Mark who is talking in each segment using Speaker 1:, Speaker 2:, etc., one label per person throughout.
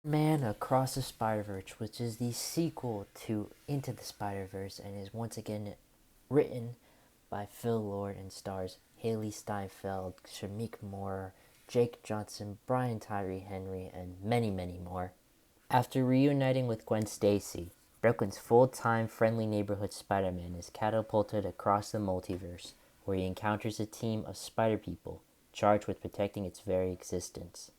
Speaker 1: Man Across the Spider-Verse, which is the sequel to Into the Spider-Verse and is once again written by Phil Lord and stars Haley Steinfeld, Shamik Moore, Jake Johnson, Brian Tyree Henry, and many, many more. After reuniting with Gwen Stacy, Brooklyn's full-time friendly neighborhood Spider-Man is catapulted across the multiverse, where he encounters a team of Spider-People charged with protecting its very existence.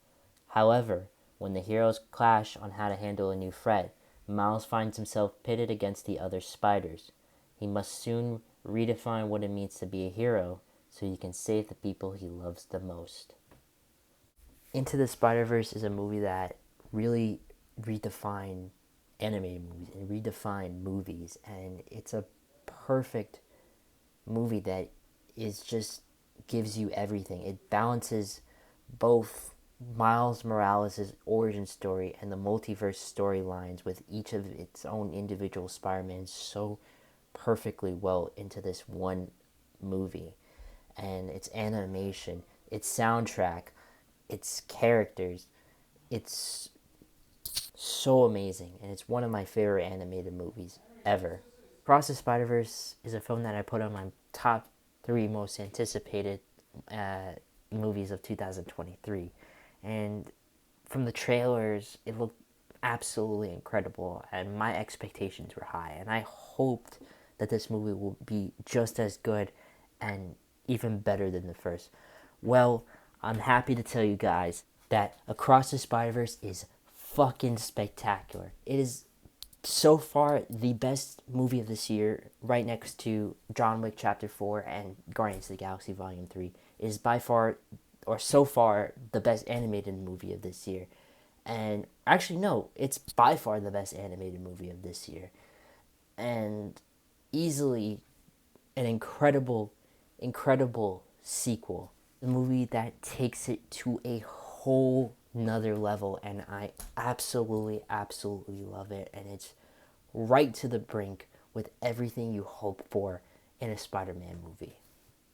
Speaker 1: However, when the heroes clash on how to handle a new threat, Miles finds himself pitted against the other spiders. He must soon redefine what it means to be a hero so he can save the people he loves the most. Into the Spider-Verse is a movie that really redefined animated movies and redefined movies, and it's a perfect movie that is just gives you everything. It balances both Miles Morales' origin story and the multiverse storylines with each of its own individual Spider-Man so perfectly well into this one movie. And its animation, its soundtrack, its characters, it's so amazing, and it's one of my favorite animated movies ever. Across the Spider-Verse is a film that I put on my top 3 most anticipated movies of 2023. And from the trailers, it looked absolutely incredible, and my expectations were high. And I hoped that this movie will be just as good and even better than the first. Well, I'm happy to tell you guys that Across the Spider-Verse is fucking spectacular. It is so far the best movie of this year, right next to John Wick Chapter 4 and Guardians of the Galaxy Volume 3. It is by far, or so far, the best animated movie of this year. And actually, no, it's by far the best animated movie of this year. And easily an incredible, incredible sequel. A movie that takes it to a whole another level, and I absolutely, absolutely love it. And it's right to the brink with everything you hope for in a Spider-Man movie.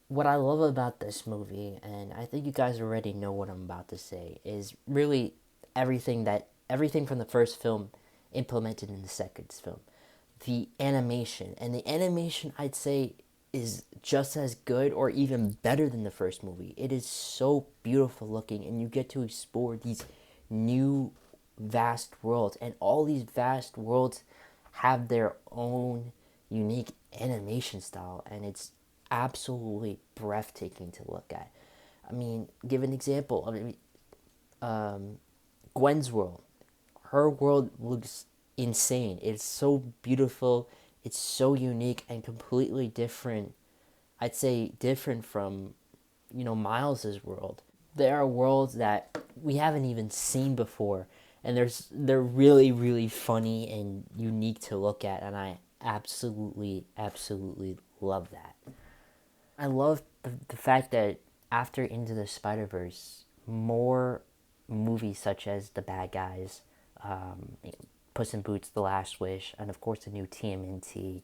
Speaker 1: What I love about this movie, and I think you guys already know what I'm about to say, is really everything from the first film implemented in the second film. The animation, and the animation I'd say is just as good or even better than the first movie. It is so beautiful looking, and you get to explore these new vast worlds, and all these vast worlds have their own unique animation style, and it's absolutely breathtaking to look at. I mean, give an example. Gwen's world. Her world looks insane. It's so beautiful. It's so unique and completely different. I'd say different from, Miles's world. There are worlds that we haven't even seen before, and they're really, really funny and unique to look at, and I absolutely, absolutely love that. I love the fact that after Into the Spider-Verse, more movies such as The Bad Guys, um, Puss in Boots: The Last Wish, and of course the new TMNT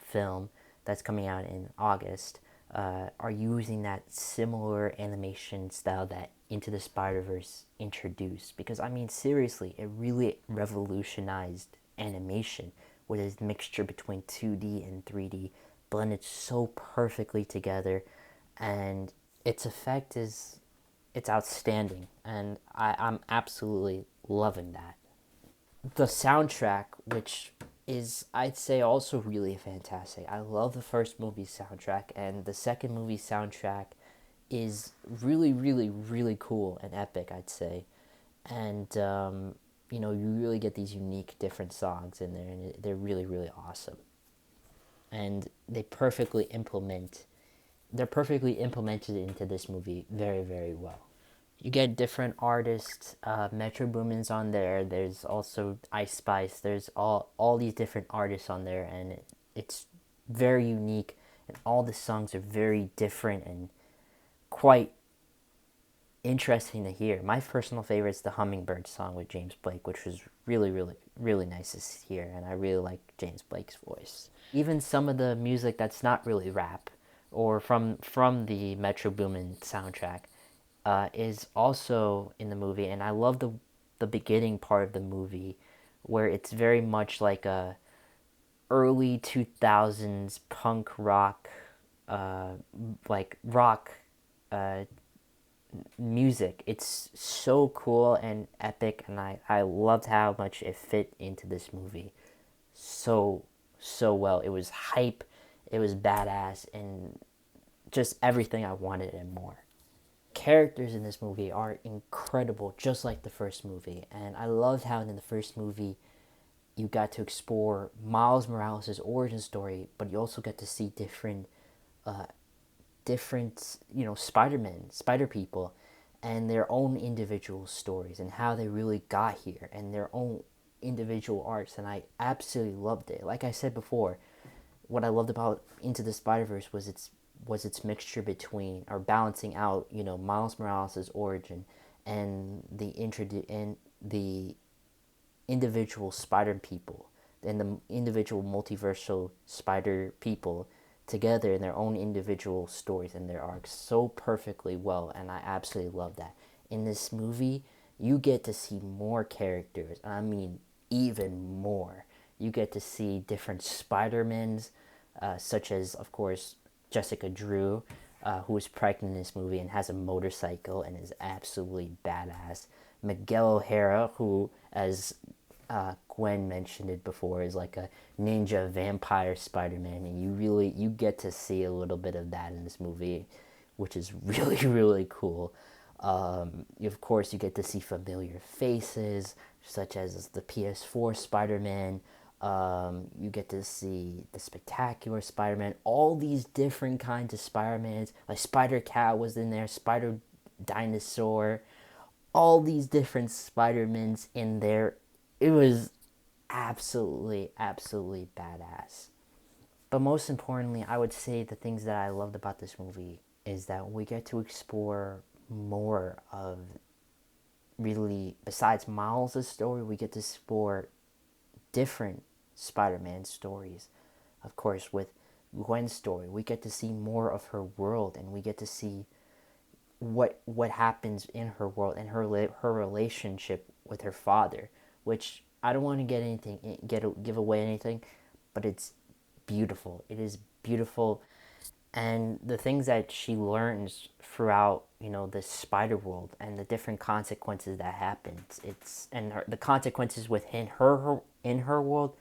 Speaker 1: film that's coming out in August are using that similar animation style that Into the Spider-Verse introduced. Because, I mean, seriously, it really revolutionized animation with its mixture between 2D and 3D, blended so perfectly together, and its effect is it's outstanding, and I'm absolutely loving that. The soundtrack, which is, I'd say, also really fantastic. I love the first movie's soundtrack, and the second movie's soundtrack is really, really, really cool and epic, I'd say. And, you really get these unique, different songs in there, and they're really, really awesome. And they're perfectly implemented into this movie very, very well. You get different artists. Metro Boomin's on there. There's also Ice Spice. There's all these different artists on there, and it's very unique. And all the songs are very different and quite interesting to hear. My personal favorite is the Hummingbird song with James Blake, which was really, really, really nice to hear, and I really like James Blake's voice. Even some of the music that's not really rap, or from the Metro Boomin soundtrack, is also in the movie, and I love the beginning part of the movie, where it's very much like a early 2000s punk rock, uh, like rock uh, music. It's so cool and epic, and I loved how much it fit into this movie so, so well. It was hype, it was badass, and just everything I wanted and more. Characters in this movie are incredible, just like the first movie. And I loved how in the first movie you got to explore Miles Morales' origin story, but you also get to see different Spider-Men, Spider people, and their own individual stories and how they really got here and their own individual arcs. And I absolutely loved it. Like I said before, what I loved about Into the Spider-Verse was its mixture between, or balancing out, Miles Morales' origin and the individual spider people and the individual multiversal spider people together in their own individual stories and their arcs so perfectly well, and I absolutely love that. In this movie, you get to see more characters, and I mean even more. You get to see different Spider-Mans, such as, of course, Jessica Drew, who is pregnant in this movie and has a motorcycle and is absolutely badass. Miguel O'Hara, who, as Gwen mentioned it before, is like a ninja vampire Spider-Man, and you get to see a little bit of that in this movie, which is really really cool. Of course, you get to see familiar faces such as the PS4 Spider-Man. You get to see the Spectacular Spider-Man, all these different kinds of Spider-Mans. Like Spider-Cat was in there, Spider-Dinosaur, all these different Spider-Mans in there. It was absolutely, absolutely badass. But most importantly, I would say the things that I loved about this movie is that we get to explore more of, really, besides Miles' story, we get to explore different Spider-Man stories. Of course, with Gwen's story, we get to see more of her world, and we get to see what happens in her world and her relationship with her father, which I don't want to give away anything, but it's beautiful. It is beautiful, and the things that she learns throughout, the spider world and the different consequences that happen. The consequences within her in her world,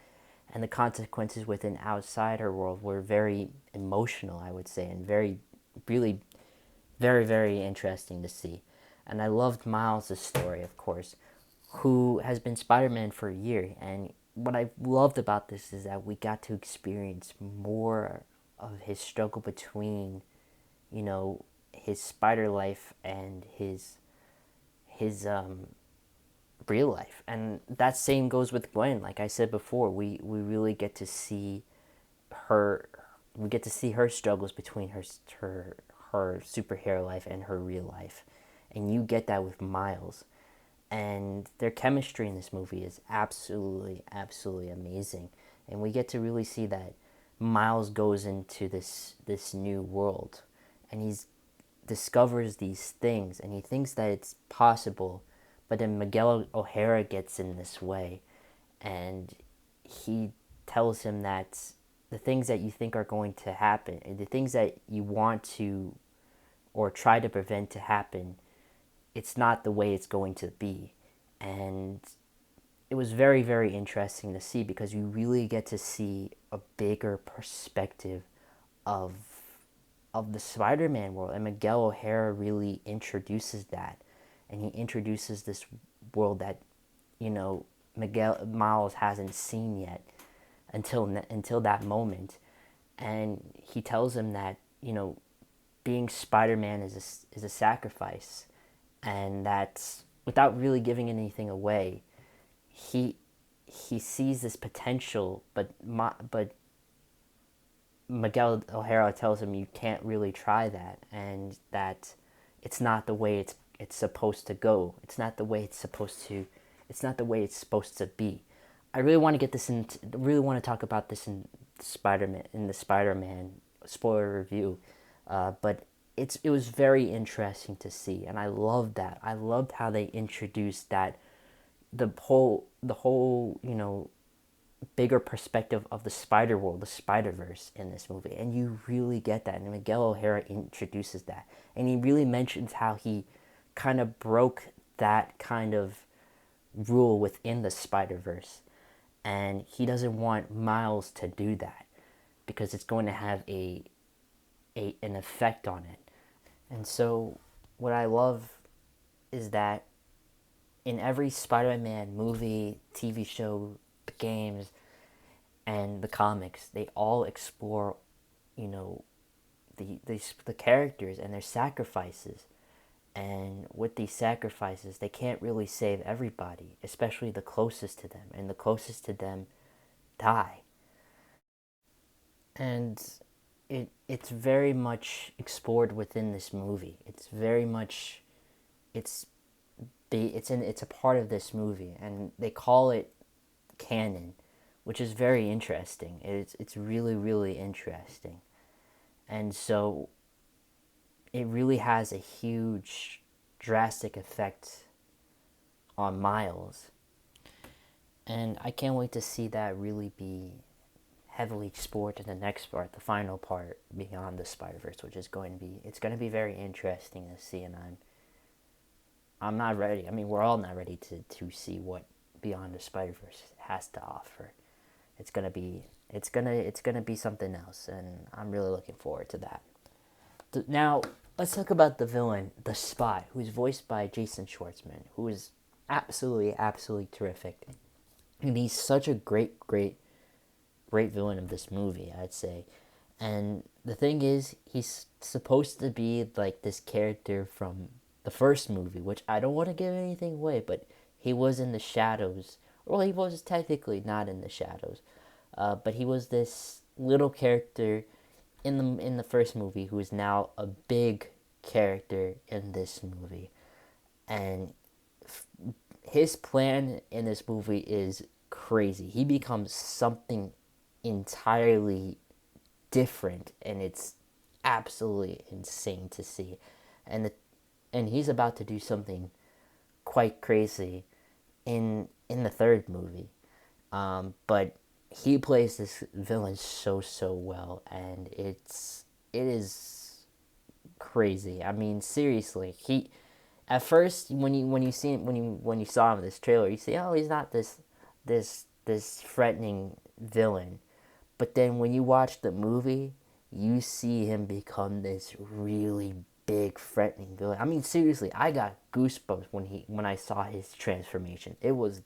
Speaker 1: and the consequences within outside her world were very emotional, I would say, and very, really, very, very interesting to see. And I loved Miles' story, of course, who has been Spider-Man for a year. And what I loved about this is that we got to experience more of his struggle between, his spider life and his real life. And that same goes with Gwen. Like I said before, we really get to see her we get to see her struggles between her superhero life and her real life, and you get that with Miles. And their chemistry in this movie is absolutely, absolutely amazing, and we get to really see that Miles goes into this new world, and he's discovers these things, and he thinks that it's possible, but then Miguel O'Hara gets in this way, and he tells him that the things that you think are going to happen, and the things that you want to or try to prevent to happen, it's not the way it's going to be. And it was very, very interesting to see, because you really get to see a bigger perspective of the Spider-Man world, and Miguel O'Hara really introduces that, and he introduces this world that, Miguel Miles hasn't seen yet until that moment, and he tells him that, being Spider-Man is a sacrifice, and that's, without really giving anything away, he he sees this potential, but Miguel O'Hara tells him you can't really try that, and that it's not the way it's supposed to go. It's not the way it's supposed to. It's not the way it's supposed to be. I really want to get this in. Really want to talk about this in the Spider-Man spoiler review, but it was very interesting to see, and I loved that. I loved how they introduced that the whole bigger perspective of the spider world, the Spider-Verse in this movie, and you really get that. And Miguel O'Hara introduces that, and he really mentions how he kind of broke that kind of rule within the Spider-Verse, and he doesn't want Miles to do that because it's going to have an effect on it. And so, what I love is that in every Spider-Man movie, TV show, the games, and the comics, they all explore, you know, the characters and their sacrifices. And with these sacrifices, they can't really save everybody, especially the closest to them. And the closest to them die. And it's very much explored within this movie. It's very much it's it's a part of this movie, and they call it canon, which is very interesting. It's really really interesting, and so it really has a huge drastic effect on Miles, and I can't wait to see that really be heavily explored in the next part, the final part, Beyond the Spider-Verse, which is it's going to be very interesting to see, and I'm not ready. I mean, we're all not ready to see what Beyond the Spider-Verse has to offer. It's gonna be something else, and I'm really looking forward to that. Now, let's talk about the villain, the Spy, who's voiced by Jason Schwartzman, who is absolutely terrific, and he's such a great villain of this movie, I'd say. And the thing is, he's supposed to be like this character from the first movie, which I don't want to give anything away, but he was in the shadows. Well, he was technically not in the shadows, but he was this little character in the first movie who is now a big character in this movie, and his plan in this movie is crazy. He becomes something entirely different, and it's absolutely insane to see. And and he's about to do something quite crazy in the third movie, but he plays this villain so well, and it is crazy. I mean, seriously, he at first when you saw him in this trailer, you say, oh, he's not this threatening villain, but then when you watch the movie, you see him become this really big threatening villain. I mean, seriously, I got goosebumps when I saw his transformation. It was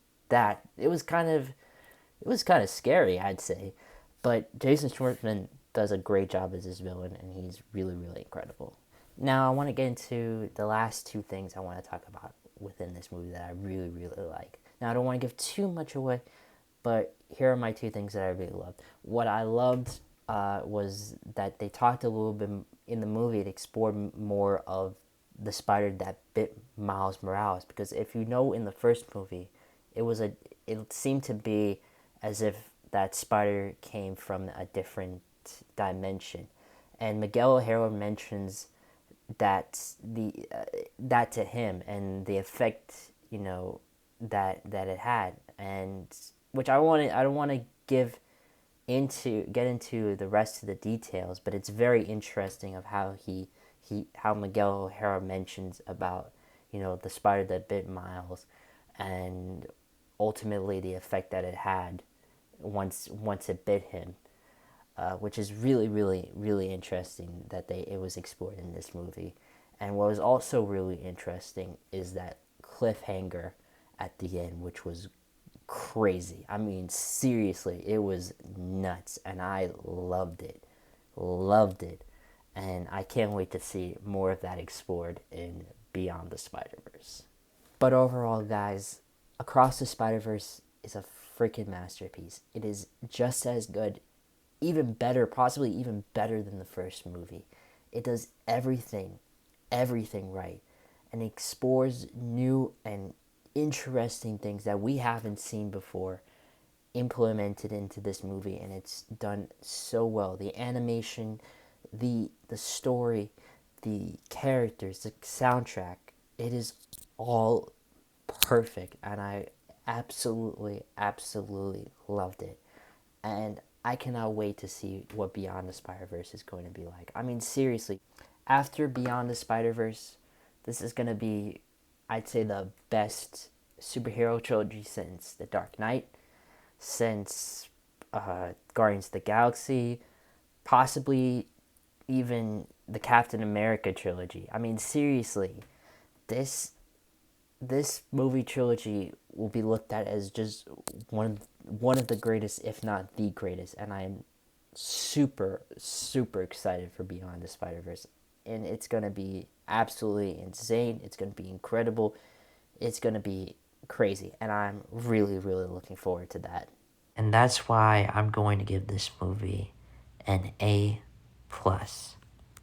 Speaker 1: kind of scary, I'd say. But Jason Schwartzman does a great job as this villain, and he's really really incredible. Now, I want to get into the last two things I want to talk about within this movie that I really really like. Now, I don't want to give too much away, but here are my two things that I really loved. What I loved was that they talked a little bit in the movie. It explored more of the spider that bit Miles Morales, because if you know, in the first movie, it seemed to be as if that spider came from a different dimension, and Miguel O'Hara mentions that to him, and the effect that it had, and which I don't want to get into the rest of the details, but it's very interesting of how Miguel O'Hara mentions about the spider that bit Miles, and ultimately the effect that it had once it bit him, which is really really really interesting that it was explored in this movie. And what was also really interesting is that cliffhanger at the end, which was crazy. I mean, seriously, it was nuts, and I loved it. Loved it. And I can't wait to see more of that explored in Beyond the Spider-Verse. But overall, guys, Across the Spider-Verse is a freaking masterpiece. It is just as good, even better, possibly even better than the first movie. It does everything right. and explores new and interesting things that we haven't seen before implemented into this movie, and it's done so well. The animation, the story, the characters, the soundtrack, it is all perfect, and I absolutely loved it. And I cannot wait to see what Beyond the Spider-Verse is going to be like. I mean, seriously, after Beyond the Spider-Verse, this is going to be, I'd say, the best superhero trilogy since The Dark Knight, since Guardians of the Galaxy, possibly even the Captain America trilogy. I mean, seriously, this this movie trilogy will be looked at as just one of the greatest, if not the greatest, and I am super excited for Beyond the Spider Verse, and it's gonna be absolutely insane. It's gonna be incredible. It's gonna be crazy, and I'm really looking forward to that. And that's why I'm going to give this movie an A plus.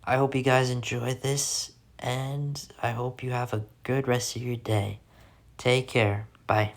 Speaker 1: I hope you guys enjoyed this, and I hope you have a good rest of your day. Take care. Bye.